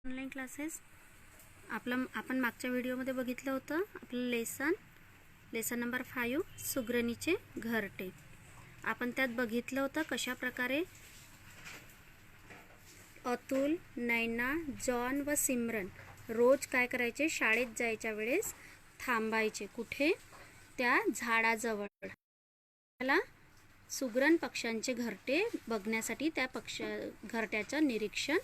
Online classes आपण मागच्या व्हिडिओमध्ये बघितलं होतं आपलं लेसन नंबर 5 सुग्रणीचे घरटे. आपण त्यात बघितलं होतं कशा प्रकारे अतुल, नैना, जॉन व सिमरन रोज काय करायचे, शाळेत जायच्या वेळेस थांबायचे. कुठे? त्या झाडाजवळ. त्याला सुग्रण पक्ष्यांचे घरटे बघण्यासाठी, त्या घरट्याचं निरीक्षण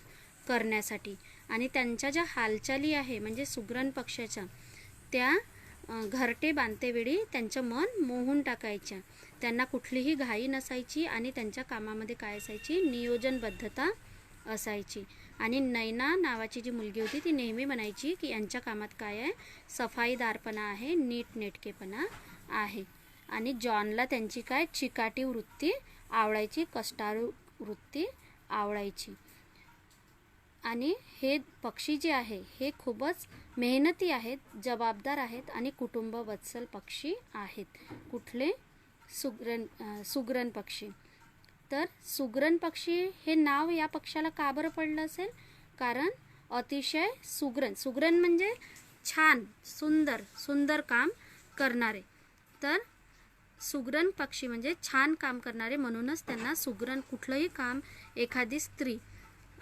करण्यासाठी. आणि त्यांच्या ज्या हालचाली आहे म्हणजे सुग्रण पक्ष्याच्या, त्या घरटे बांधतेवेळी त्यांचं मन मोहून टाकायच्या. त्यांना कुठलीही घाई नसायची आणि त्यांच्या कामामध्ये काय असायची, नियोजनबद्धता असायची. आणि नैना नावाची जी मुलगी होती ती नेहमी म्हणायची की यांच्या कामात काय आहे, सफाईदारपणा आहे, नीटनेटकेपणा आहे. आणि जॉनला त्यांची काय, चिकाटी वृत्ती आवडायची, कष्टाळू वृत्ती आवडायची. आणि हे पक्षी जे आहे हे खूपच मेहनती आहेत, जबाबदार आहेत आणि कुटुंबवत्सल पक्षी आहेत. कुठले? सुग्रण पक्षी. तर सुग्रण पक्षी हे नाव या पक्षाला का बरं पडलं असेल? कारण अतिशय सुग्रण म्हणजे छान, सुंदर काम करणारे. तर सुग्रण पक्षी म्हणजे छान काम करणारे, म्हणूनच त्यांना सुग्रण. कुठलंही काम, एखादी स्त्री,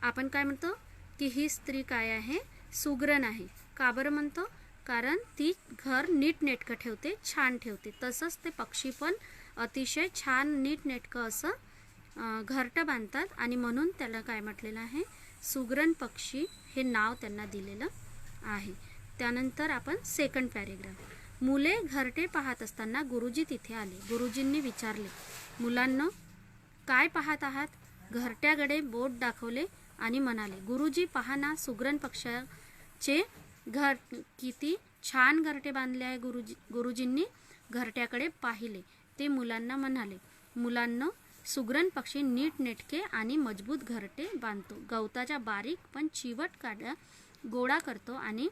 आपण काय म्हणतो की ही स्त्री काय आहे, सुग्रण आहे. का बरं म्हणतो? कारण ती घर नीटनेटकं ठेवते, छान ठेवते. तसंच ते पक्षी पण अतिशय छान नीटनेटकं असं घरटं बांधतात आणि म्हणून त्याला काय म्हटलेलं आहे, सुग्रण पक्षी हे नाव त्यांना दिलेलं आहे. त्यानंतर आपण सेकंड पॅरेग्राफ. मुले घरटे पाहत असताना गुरुजी तिथे आले. गुरुजींनी विचारले, मुलांनो काय पाहत आहात? घरट्याकडे बोट दाखवले आणि म्हणाले, गुरुजी पहा ना, सुग्रण पक्षाचे घर किती छान घरटे बांधले आहे. गुरुजींनी घरट्याकडे पाहिले. ते मुलांना म्हणाले, मुलांनो सुग्रण पक्षी नीटनेटके आणि मजबूत घरटे बांधतो. गवताच्या बारीक पण चिवट काड्या गोळा करतो आणि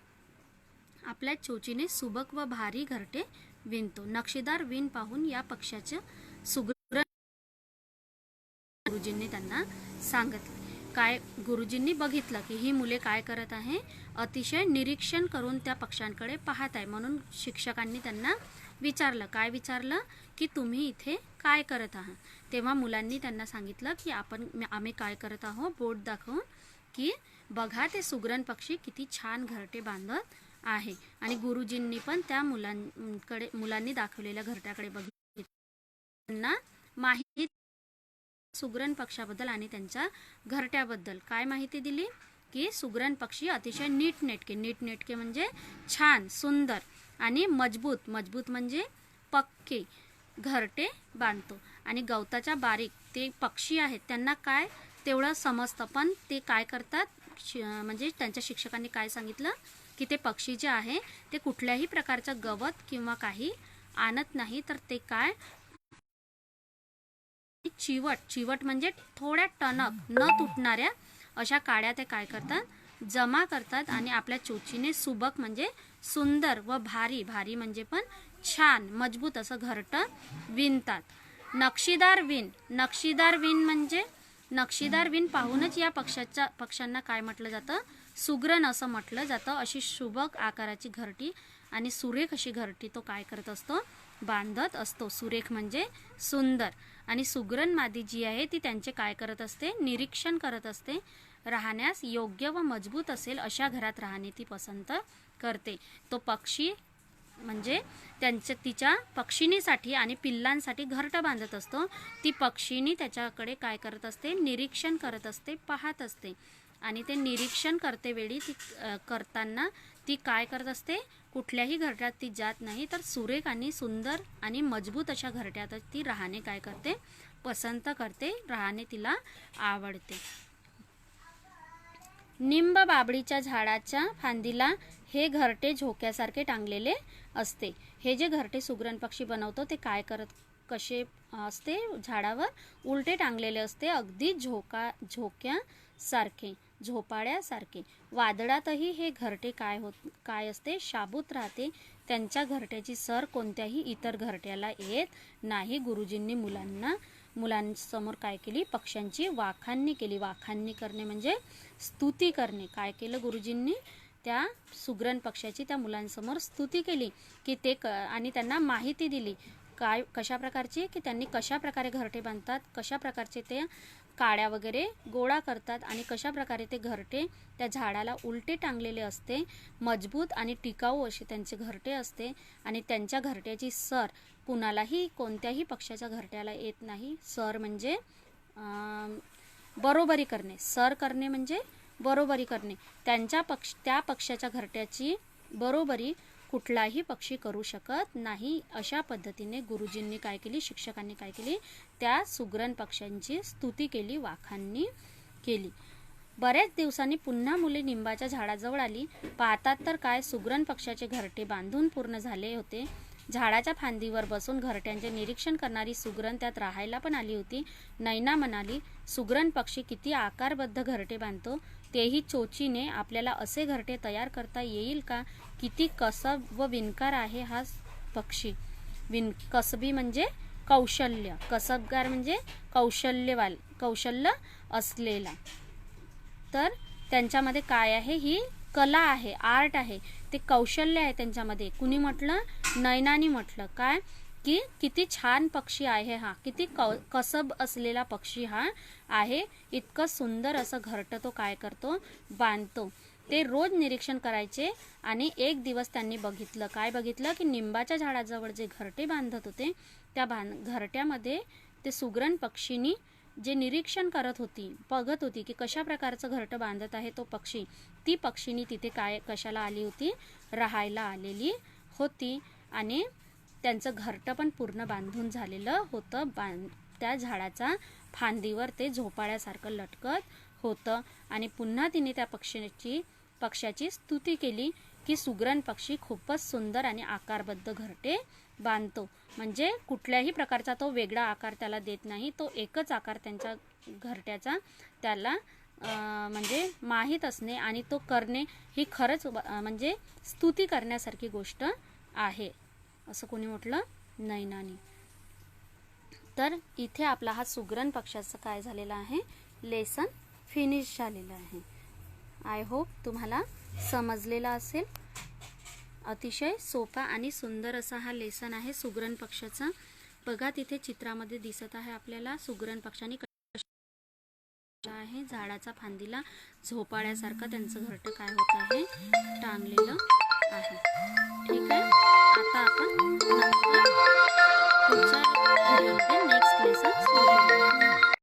आपल्या चोचीने सुबक व भारी घरटे विणतो. नक्षीदार विण पाहून या पक्षाचं सुग्रण गुरुजींनी त्यांना सांगितले. काय गुरुजींनी बघितलं की ही मुले काय करत आहे, अतिशय निरीक्षण करून त्या पक्ष्यांकडे पाहत आहे. म्हणून शिक्षकांनी त्यांना विचारलं, काय विचारलं की तुम्ही इथे काय करत आहात? तेव्हा मुलांनी त्यांना सांगितलं की आम्ही काय करत आहोत, बोट दाखवून की बघा ते सुग्रण पक्षी किती छान घरटे बांधत आहे. आणि गुरुजींनी पण त्या मुलांनी दाखवलेल्या घरट्याकडे बघितलं. त्यांना माहिती सुग्रण पक्षाबद्दल आणि त्यांच्या घरट्याबद्दल काय माहिती दिली की सुग्रण पक्षी अतिशय नीटनेटके म्हणजे छान, सुंदर आणि मजबूत म्हणजे पक्के घरटे बांधतो. आणि गवताच्या बारीक, ते पक्षी आहेत त्यांना काय तेवढं समजतं, पण ते काय करतात, म्हणजे त्यांच्या शिक्षकांनी काय सांगितलं की ते पक्षी जे आहे ते कुठल्याही प्रकारचं गवत किंवा काही आणत नाही, तर ते काय, चिवट म्हणजे थोड्या टणक न तुटणाऱ्या अशा काड्या ते काय करतात, जमा करतात आणि आपल्या चोचीने सुबक म्हणजे सुंदर व भारी म्हणजे पण छान मजबूत असं घरटं विणतात. नक्षीदार विण पाहूनच या पक्ष्यांना काय म्हटलं जातं, सुग्रण असं म्हटलं जातं. अशी सुबक आकाराची घरटी आणि सुरेख अशी घरटी तो काय करत असतो, बांधत असतो. सुरेख म्हणजे सुंदर. आणि सुग्रण मादी जी आहे ती त्यांचे काय करत असते, निरीक्षण करत असते. राहण्यास योग्य व मजबूत असेल अशा घरात राहणे ती पसंत करते. तो पक्षी म्हणजे तिच्या पक्षिणीसाठी आणि पिल्लांसाठी घरटं बांधत असतो. ती पक्षिणी त्याच्याकडे काय करत असते, निरीक्षण करत असते, पाहत असते. आणि ते निरीक्षण करतेवेळी करताना ती काय करत असते, कुठल्याही घरट्यात ती जात नाही, तर सुरेख आणि सुंदर आणि मजबूत अशा घरट्यात ती राहणे काय करते, पसंत करते, राहणे तिला आवडते. निंब बाबळीच्या झाडाच्या फांदीला हे घरटे झोक्यासारखे टांगलेले असते. हे जे घरटे सुग्रण पक्षी बनवतो ते काय करत, कसे असते, झाडावर उलटे टांगलेले असते, अगदी झोक्यासारखे, झोपाळ्यासारखे. वादळातही हे घरटे काय असते, शाबूत राहते. त्यांच्या घरट्याची सर कोणत्याही इतर घरट्याला येत नाही. गुरुजींनी मुलांना मुलांसमोर काय केली, पक्ष्यांची वाखाणणी केली. वाखाणणी करणे म्हणजे स्तुती करणे. काय केलं गुरुजींनी, त्या सुग्रण पक्ष्याची त्या मुलांसमोर स्तुती केली की ते आणि त्यांना माहिती दिली काय कशा प्रकारची, की त्यांनी कशा प्रकारे घरटे बांधतात, कशा प्रकारचे ते काड्या वगैरे गोळा करतात आणि कशा प्रकारे ते घरटे त्या झाडाला उलटे टांगलेले असते. मजबूत आणि टिकाऊ असे त्यांचे घरटे असते आणि त्यांच्या घरट्याची सर कुणालाही कोणत्याही पक्ष्याच्या घरट्याला येत नाही. सर म्हणजे बरोबरी करणे. सर करणे म्हणजे बरोबरी करणे. त्या पक्ष्याच्या घरट्याची बरोबरी कुठलाही पक्षी करू शकत नाही. अशा पद्धतीने गुरुजींनी काय केली, शिक्षकांनी काय केली, त्या सुग्रण पक्ष्यांची स्तुती केली, वाखाणणी केली. बऱ्याच दिवसांनी पुन्हा मुले निंबाच्या झाडाजवळ आली. पाहतात तर काय, सुग्रण पक्ष्याचे घरटे बांधून पूर्ण झाले होते. झाडाच्या फांदीवर बसून घरट्यांचे निरीक्षण करणारी सुग्रण त्यात राहायला पण आली होती. नैना म्हणाली, सुग्रण पक्षी किती आकारबद्ध घरटे बांधतो, तेही चोचीने. आपल्याला असे घरटे तयार करता येईल का? किती कसब व विणकार आहे हा पक्षी. कसबी म्हणजे कौशल्य, कसबगार म्हणजे कौशल्य असलेला. तर त्यांच्यामध्ये काय आहे, ही कला आहे, आर्ट आहे, ते कौशल्य आहे त्यांच्यामध्ये. कुणी म्हटलं, नैनानी म्हटलं काय, की किती छान पक्षी आहे हा, किती कसब असलेला पक्षी हा आहे. इतकं सुंदर असं घरटं तो काय करतो, बांधतो. ते रोज निरीक्षण करायचे आणि एक दिवस त्यांनी बघितलं, काय बघितलं, की निंबाच्या झाडाजवळ जे घरटे बांधत होते त्या घरट्यामध्ये ते सुग्रण पक्षीनी जे निरीक्षण करत होती, बघत होती की कशा प्रकारचं घरटं बांधत आहे तो पक्षी. ती पक्षीनी तिथे काय कशाला आली होती, राहायला आलेली होती आणि त्यांचं घरटं पण पूर्ण बांधून झालेलं होतं. त्या झाडाचा फांदीवर ते झोपाळ्यासारखं लटकत होतं आणि पुन्हा तिने त्या पक्ष्याची स्तुती केली की सुग्रण पक्षी खूपच सुंदर आणि आकारबद्ध घरटे बांधतो. म्हणजे कुठल्याही प्रकारचा तो वेगळा आकार त्याला देत नाही, तो एकच आकार त्यांच्या घरट्याचा त्याला म्हणजे माहीत असणे आणि तो करणे ही खरंच म्हणजे स्तुती करण्यासारखी गोष्ट आहे, असं कोणी म्हटलं, नैनानी. तर इथे आपला हा सुग्रण पक्षाचं काय झालेला आहे, लेसन फिनिश झालेलं आहे. आय होप तुम्हाला समजलेला असेल. अतिशय सोपा आणि सुंदर असा हा लेसन आहे सुग्रण पक्षाचा. बघा तिथे चित्रामध्ये दिसत आहे आपल्याला सुग्रण पक्षाने आहे झाडाच्या फांदीला झोपाळ्यासारखं त्यांचं घरटं काय होत आहे, टांगलेलं आहे. ठीक आहे, आता आपण पुढच्या व्हिडिओमध्ये नेक्स्ट लेसन सुरू करूया.